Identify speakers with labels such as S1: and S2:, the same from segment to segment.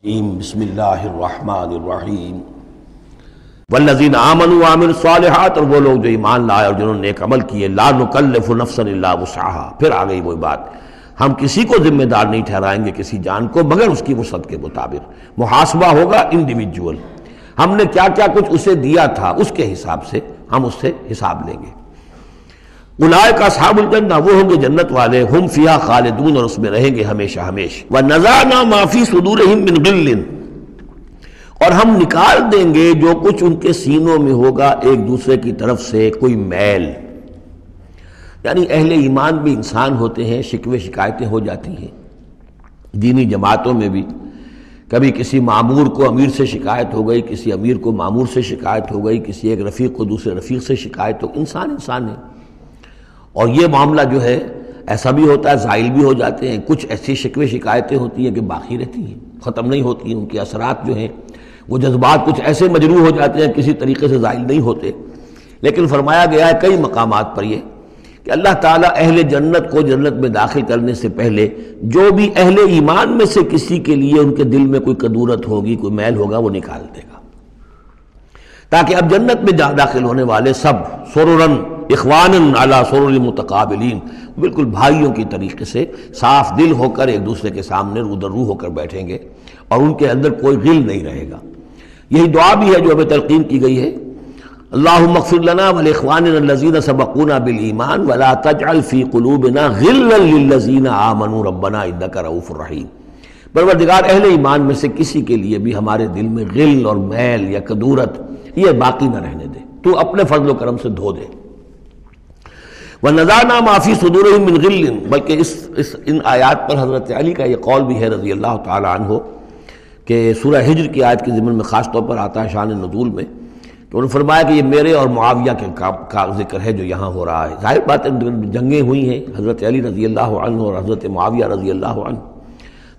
S1: بسم اللہ الرحمن الرحیم والذین آمنوا وعملوا الصالحات، اور وہ لوگ جو ایمان لائے اور جنہوں نے نیک عمل کیے، لا نکلف نفسا الا وسعها، پھر آ گئی وہی بات، ہم کسی کو ذمہ دار نہیں ٹھہرائیں گے کسی جان کو مگر اس کی وسعت کے مطابق، محاسبہ ہوگا انڈیویجول، ہم نے کیا کیا کچھ اسے دیا تھا اس کے حساب سے ہم اس سے حساب لیں گے۔ اولئک اصحاب الجنہ، وہ ہوں گے جنت والے، ہم فیہا خالدون، اور اس میں رہیں گے ہمیشہ ہمیشہ۔ وَنَزَعْنَا مَا فِي صُدُورِهِم مِّن غِلٍّ، اور ہم نکال دیں گے جو کچھ ان کے سینوں میں ہوگا ایک دوسرے کی طرف سے کوئی میل، یعنی اہل ایمان بھی انسان ہوتے ہیں، شکوے شکایتیں ہو جاتی ہیں، دینی جماعتوں میں بھی کبھی کسی معمور کو امیر سے شکایت ہو گئی، کسی امیر کو معمور سے شکایت ہو گئی، کسی ایک رفیق کو دوسرے رفیق سے شکایت ہو، انسان ہے، اور یہ معاملہ جو ہے ایسا بھی ہوتا ہے زائل بھی ہو جاتے ہیں، کچھ ایسی شکوے شکایتیں ہوتی ہیں کہ باقی رہتی ہیں، ختم نہیں ہوتی ہیں، ان کے اثرات جو ہیں وہ جذبات کچھ ایسے مجروح ہو جاتے ہیں کسی طریقے سے زائل نہیں ہوتے، لیکن فرمایا گیا ہے کئی مقامات پر یہ کہ اللہ تعالیٰ اہل جنت کو جنت میں داخل کرنے سے پہلے جو بھی اہل ایمان میں سے کسی کے لیے ان کے دل میں کوئی کدورت ہوگی، کوئی میل ہوگا، وہ نکال دے گا، تاکہ اب جنت میں داخل ہونے والے سب سررن اخوانن علی سرر متقابلین، بالکل بھائیوں کی طریقے سے صاف دل ہو کر ایک دوسرے کے سامنے رو در رو ہو کر بیٹھیں گے، اور ان کے اندر کوئی غل نہیں رہے گا۔ یہی دعا بھی ہے جو ہمیں تلقین کی گئی ہے، اللہم اغفر لنا ولاخواننا الذین سبقونا بالایمان ولا تجعل فی قلوبنا غلا للذین آمنوا ربنا انک رؤوف رحیم، پروردگار اہل ایمان میں سے کسی کے لیے بھی ہمارے دل میں غل اور میل یا کدورت یہ باقی نہ رہنے دے، تو اپنے فضل و کرم سے دھو دے۔ وَنَزَعْنَا مَا فِي صُدُورِهِم مِّن غِلٍّ، بلکہ ان آیات پر حضرت علی کا یہ قول بھی ہے رضی اللہ تعالی عنہ کہ سورہ ہجر کی آیت کے ضمن میں خاص طور پر آتا ہے شان نزول میں، تو انہوں نے فرمایا کہ یہ میرے اور معاویہ کے کا ذکر ہے جو یہاں ہو رہا ہے، ظاہر بات ہے جنگیں ہوئی ہیں حضرت علی رضی اللہ عنہ اور حضرت معاویہ رضی اللہ عنہ،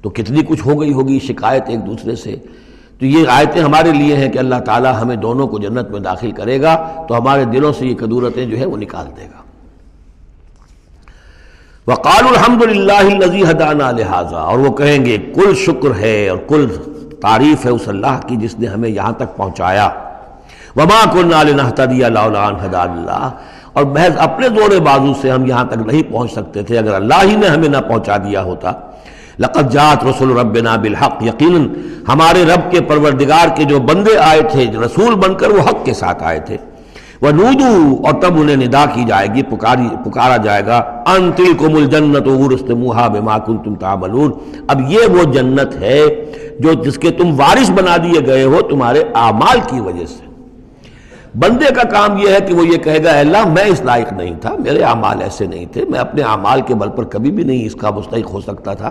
S1: تو کتنی کچھ ہو گئی ہوگی شکایت ایک دوسرے سے، تو یہ آیتیں ہمارے لیے ہیں کہ اللہ تعالی ہمیں دونوں کو جنت میں داخل کرے گا تو ہمارے دلوں سے یہ کدورتیں جو ہے وہ نکال دے گا۔ وَقَالُوا الْحَمْدُ لِلَّهِ الَّذِي هَدَانَا لِهَذَا، اور وہ کہیں گے کل شکر ہے اور کل تعریف ہے اس اللہ کی جس نے ہمیں یہاں تک پہنچایا، وَمَا كُنَّا لِنَهْتَدِيَ لَوْلَا أَنْ هَدَانَا اللَّهُ، اور محض اپنے زور بازو سے ہم یہاں تک نہیں پہنچ سکتے تھے اگر اللہ ہی نے ہمیں نہ پہنچا دیا ہوتا۔ لَقَدْ جَاءَتْ رُسُلُ رَبِّنَا بِالْحَقِّ، یقیناً ہمارے رب کے پروردگار کے جو بندے آئے تھے رسول بن کر وہ حق کے ساتھ آئے تھے، وَنُودُوا، اور تب انہیں ندا کی جائے گی، پکارا جائے گا، أَن تِلْكُمُ الْجَنَّةُ أُورِثْتُمُوهَا بِمَا كُنتُمْ تَعْمَلُونَ، اب یہ وہ جنت ہے جو جس کے تم وارث بنا دیے گئے ہو تمہارے اعمال کی وجہ سے۔ بندے کا کام یہ ہے کہ وہ یہ کہے گا اے اللہ میں اس لائق نہیں تھا، میرے اعمال ایسے نہیں تھے، میں اپنے اعمال کے بل پر کبھی بھی نہیں اس کا مستحق ہو سکتا تھا،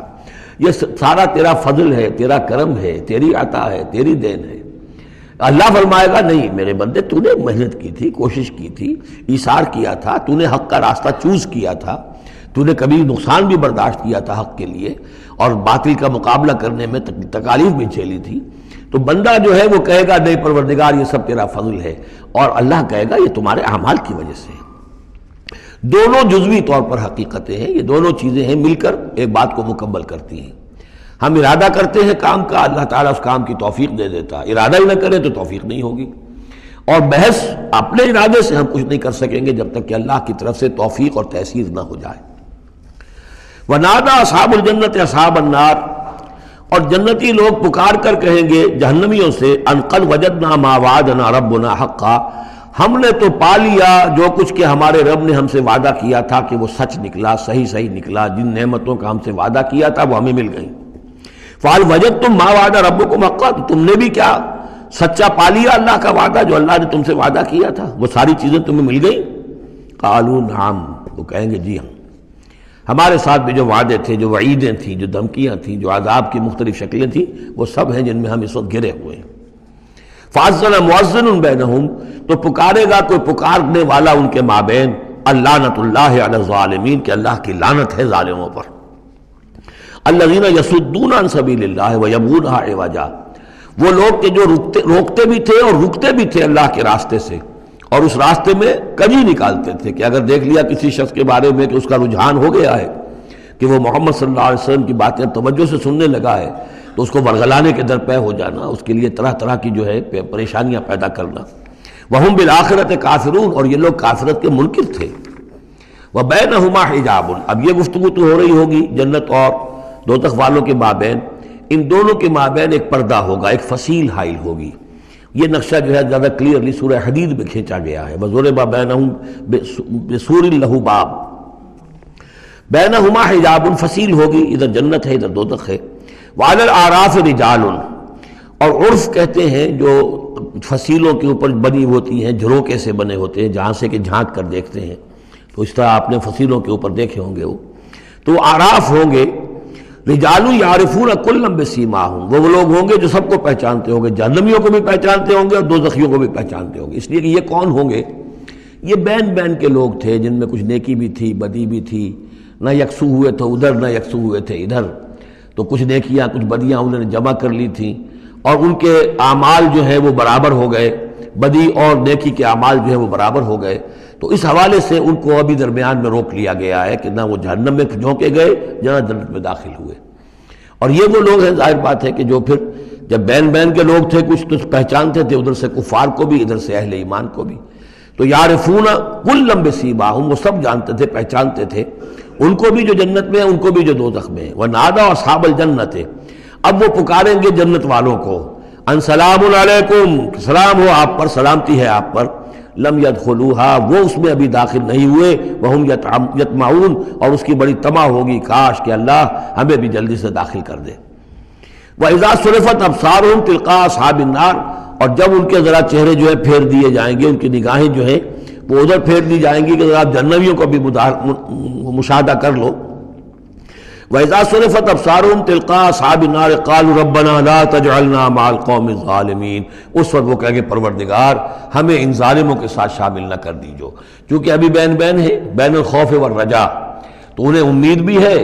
S1: یہ سارا تیرا فضل ہے، تیرا کرم ہے، تیری عطا ہے، تیری دین ہے۔ اللہ فرمائے گا نہیں میرے بندے، تو نے محنت کی تھی، کوشش کی تھی، ایثار کیا تھا، تو نے حق کا راستہ چوز کیا تھا، تو نے کبھی نقصان بھی برداشت کیا تھا حق کے لیے اور باطل کا مقابلہ کرنے میں تکالیف بھی جھیلی تھی، تو بندہ جو ہے وہ کہے گا نہیں پروردگار یہ سب تیرا فضل ہے، اور اللہ کہے گا یہ تمہارے اعمال کی وجہ سے۔ دونوں جزوی طور پر حقیقتیں ہیں، یہ دونوں چیزیں ہیں مل کر ایک بات کو مکمل کرتی ہیں۔ ہم ارادہ کرتے ہیں کام کا، اللہ تعالیٰ اس کام کی توفیق دے دیتا، ارادہ ہی نہ کرے تو توفیق نہیں ہوگی، اور محض اپنے ارادے سے ہم کچھ نہیں کر سکیں گے جب تک کہ اللہ کی طرف سے توفیق اور تحصیل نہ ہو جائے۔ وَنَادَى أَصْحَابُ الْجَنَّةِ أَصْحَابَ النَّارِ، اور جنتی لوگ پکار کر کہیں گے جہنمیوں سے، أَن قَدْ وَجَدْنَا مَا وَعَدَنَا رَبُّنَا حَقًّا، ہم نے تو پا لیا جو کچھ کہ ہمارے رب نے ہم سے وعدہ کیا تھا کہ وہ سچ نکلا، صحیح نکلا، جن نعمتوں کا ہم سے وعدہ کیا تھا وہ ہمیں مل گئیں۔ فَهَلْ وَجَدْتُم مَّا وَعَدَ رَبُّكُمْ حَقًّا، تم نے بھی کیا سچا پا لیا اللہ کا وعدہ جو اللہ نے تم سے وعدہ کیا تھا، وہ ساری چیزیں تمہیں مل گئیں؟ قالوا نعم، وہ کہیں گے جی ہاں، ہمارے ساتھ بھی جو وعدے تھے، جو وعیدیں تھیں، جو دھمکیاں تھیں، جو عذاب کی مختلف شکلیں تھیں، وہ سب ہیں جن میں ہم اس وقت گرے ہوئے ہیں۔ فَأَذَّنَ مُؤَذِّنٌ بَيْنَهُمْ، تو پکارے گا کوئی پکارنے والا ان کے مابین، اللعنۃ اللہ علی الظالمین، کہ اللہ کی لعنت ہے ظالموں پر۔ الذین یصدون عن سبیل اللہ ویبغونها عوجا، وہ لوگ کہ جو روکتے بھی تھے اور رکتے بھی تھے اللہ کے راستے سے، اور اس راستے میں کجی نکالتے تھے کہ اگر دیکھ لیا کسی شخص کے بارے میں کہ اس کا رجحان ہو گیا ہے کہ وہ محمد صلی اللہ علیہ وسلم کی باتیں توجہ سے سننے لگا ہے، تو اس کو ورگلانے کے در پہ ہو جانا، اس کے لیے طرح طرح کی جو ہے پریشانیاں پیدا کرنا۔ وَهُمْ بِالْآخِرَةِ كَافِرُونَ، اور یہ لوگ کافرت کے منکر تھے۔ وَبَيْنَهُمَا حِجَابٌ، اب یہ گفتگو تو ہو رہی ہوگی جنت اور دوزخ والوں کے مابین، ان دونوں کے مابین ایک پردہ ہوگا، ایک فصیل حائل ہوگی۔ یہ نقشہ جو ہے زیادہ کلیئرلی سورہ حدید میں کھینچا گیا ہے، وَضُرِبَ بَيْنَهُمْ بِسُورٍ لَهُ بَابٌ، بَيْنَهُمَا حِجَابٌ، فصیل ہوگی، ادھر جنت ہے ادھر دوزخ ہے۔ وَعَلَى الْأَعْرَافِ رِجَالٌ، اور عرف کہتے ہیں جو فصیلوں کے اوپر بنی ہوتی ہیں، جھروکے سے بنے ہوتے ہیں، جہاں سے کہ جھانک کر دیکھتے ہیں، تو اس طرح آپ نے فصیلوں کے اوپر دیکھے ہوں گے تو اعراف ہوں گے۔ رجال یعرفون کلا بسیماہم، وہ لوگ ہوں گے جو سب کو پہچانتے ہوں گے، جہنمیوں کو بھی پہچانتے ہوں گے اور دوزخیوں کو بھی پہچانتے ہوں گے۔ اس لیے کہ یہ کون ہوں گے؟ یہ بین بین کے لوگ تھے جن میں کچھ نیکی بھی تھی، بدی بھی تھی، نہ یکسو ہوئے تھے ادھر نہ یکسو ہوئے تھے ادھر، تو کچھ نیکیاں کچھ بدیاں انہوں نے جمع کر لی تھیں، اور ان کے اعمال جو ہے وہ برابر ہو گئے، بدی اور نیکی کے اعمال جو ہے وہ برابر ہو گئے۔ تو اس حوالے سے ان کو ابھی درمیان میں روک لیا گیا ہے کہ نہ وہ جہنم میں جھونکے گئے نہ جنت میں داخل ہوئے۔ اور یہ وہ لوگ ہیں، ظاہر بات ہے کہ جو پھر جب بین بین کے لوگ تھے، کچھ تو پہچانتے تھے ادھر سے کفار کو بھی ادھر سے اہل ایمان کو بھی، تو یعرفون کلا بسیماہم، وہ سب جانتے تھے، پہچانتے تھے، ان کو بھی جو جنت میں ہے، ان کو بھی جو دوزخ میں ہے۔ ونادى اصحاب الجنت، اب وہ پکاریں گے جنت والوں کو، ان سلام علیکم، سلام ہو آپ پر، سلامتی ہے آپ پر، لم يدخلوها، وہ اس میں ابھی داخل نہیں ہوئے، وہم یطمعون، اور اس کی بڑی طمع ہوگی کاش کہ اللہ ہمیں بھی جلدی سے داخل کر دے۔ وَإِذَا صُرِفَتْ أَبْصَارُهُمْ تِلْقَاءَ أَصْحَابِ النَّارِ، اور جب ان کے ذرا چہرے جو ہے پھیر دیے جائیں گے، ان کی نگاہیں جو ہیں وہ ادھر پھیر دی جائیں گی کہ ذرا جہنمیوں کو بھی مشاہدہ کر لو۔ وَإِذَا صُرِفَتْ أَبْصَارُهُمْ تِلْقَاءَ أَصْحَابِ النَّارِ قَالُوا رَبَّنَا لَا تَجْعَلْنَا مَعَ الْقَوْمِ الظَّالِمِينَ، اس وقت وہ کہیں گے پروردگار ہمیں ان ظالموں کے ساتھ شامل نہ کر دیجو، چونکہ ابھی بین بین ہے، بین الخوف والرجا، تو انہیں امید بھی ہے،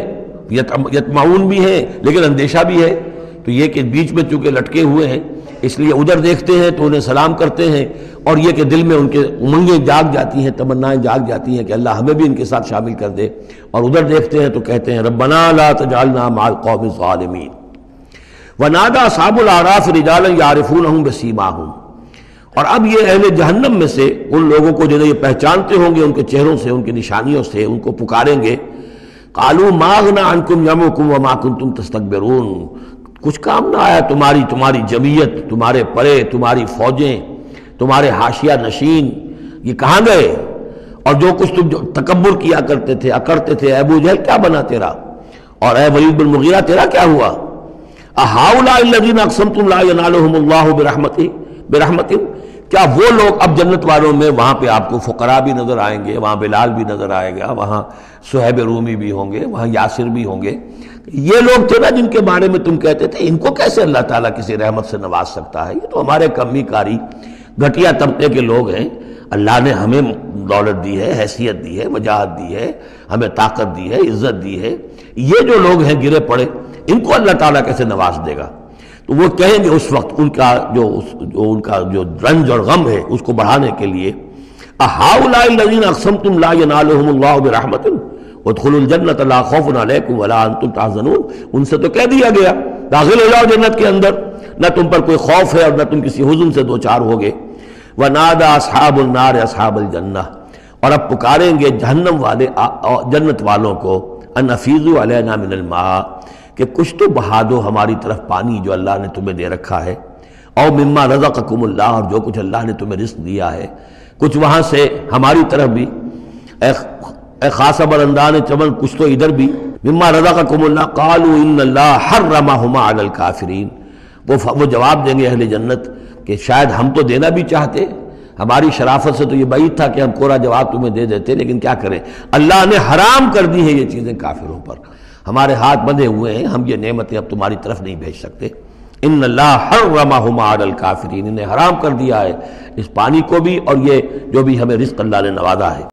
S1: یطمعون بھی ہے، لیکن اندیشہ بھی ہے، تو یہ کہ بیچ میں چونکہ لٹکے ہوئے ہیں، اس لیے ادھر دیکھتے ہیں تو انہیں سلام کرتے ہیں، اور یہ کہ دل میں ان کے امنگیں جاگ جاتی ہیں، تمنائیں جاگ جاتی ہیں کہ اللہ ہمیں بھی ان کے ساتھ شامل کر دے، اور ادھر دیکھتے ہیں تو کہتے ہیں ربنا لا تجعلنا مع القوم الظالمین۔ ونادى اصحاب الاعراف رجالا يعرفونهم بسیماہم، اور اب یہ اہل جہنم میں سے ان لوگوں کو جنہیں یہ پہچانتے ہوں گے ان کے چہروں سے، ان کی نشانیوں سے، ان کو پکاریں گے، قالوا ما اغنى عنكم جمعكم وما كنتم تستكبرون، کچھ کام نہ آیا تمہاری جمعیت، تمہارے پرے، تمہاری فوجیں، تمہارے حاشیہ نشین، یہ کہاں گئے؟ اور جو کچھ تم تکبر کیا کرتے تھے، اکڑتے تھے، ابو جہل کیا بنا تیرا، اور اے ولید بن مغیرہ تیرا کیا ہوا؟ اہؤلاء الذین اقسمتم لا ینالهم اللہ برحمتہ، کیا وہ لوگ اب جنت والوں میں وہاں پہ آپ کو فقراء بھی نظر آئیں گے، وہاں بلال بھی نظر آئے گا، وہاں صہیب رومی بھی ہوں گے، وہاں یاسر بھی ہوں گے، یہ لوگ تھے نا جن کے بارے میں تم کہتے تھے ان کو کیسے اللہ تعالیٰ کسی رحمت سے نواز سکتا ہے، یہ تو ہمارے کمی کاری گھٹیا طبقے کے لوگ ہیں، اللہ نے ہمیں دولت دی ہے، حیثیت دی ہے، وجاہت دی ہے، ہمیں طاقت دی ہے، عزت دی ہے، یہ جو لوگ ہیں گرے پڑے ان کو اللہ تعالیٰ کیسے نواز دے گا؟ تو وہ کہیں گے اس وقت ان کا جو رنج اور غم ہے اس کو بڑھانے کے لیے، اہؤلاء الذین اقسمتم لا ینالهم اللہ برحمتہ وادخلوا الجنۃ لا خوف علیکم ولا انتم تحزنون، ان سے تو کہہ دیا گیا داخل ہو جاؤ جنت کے اندر، نہ تم پر کوئی خوف ہے اور نہ تم کسی حزن سے دوچار ہوگے۔ ونادى اصحاب النار اصحاب الجنہ، اور اب پکاریں گے جہنم والے جنت والوں کو، ان افیضوا علینا من الماء، کہ کچھ تو بہا دو ہماری طرف پانی جو اللہ نے تمہیں دے رکھا ہے، او مما رزقکم اللہ، اور جو کچھ اللہ نے تمہیں رزق دیا ہے کچھ وہاں سے ہماری طرف بھی، اے خاصہ برندان چمن کچھ تو ادھر بھی، مما رزقکم اللہ، قالوا ان اللہ حرمہما علی الکافرین، وہ جواب دیں گے اہل جنت کہ شاید ہم تو دینا بھی چاہتے، ہماری شرافت سے تو یہ بعید تھا کہ ہم کوڑا جواب تمہیں دے دیتے، لیکن کیا کریں اللہ نے حرام کر دی ہیں یہ چیزیں کافروں پر، ہمارے ہاتھ بندھے ہوئے ہیں، ہم یہ نعمتیں اب تمہاری طرف نہیں بھیج سکتے۔ ان اللہ حرمہما علی الکافرین، انہیں حرام کر دیا ہے اس پانی کو بھی اور یہ جو بھی ہمیں رزق اللہ نے نوازا ہے۔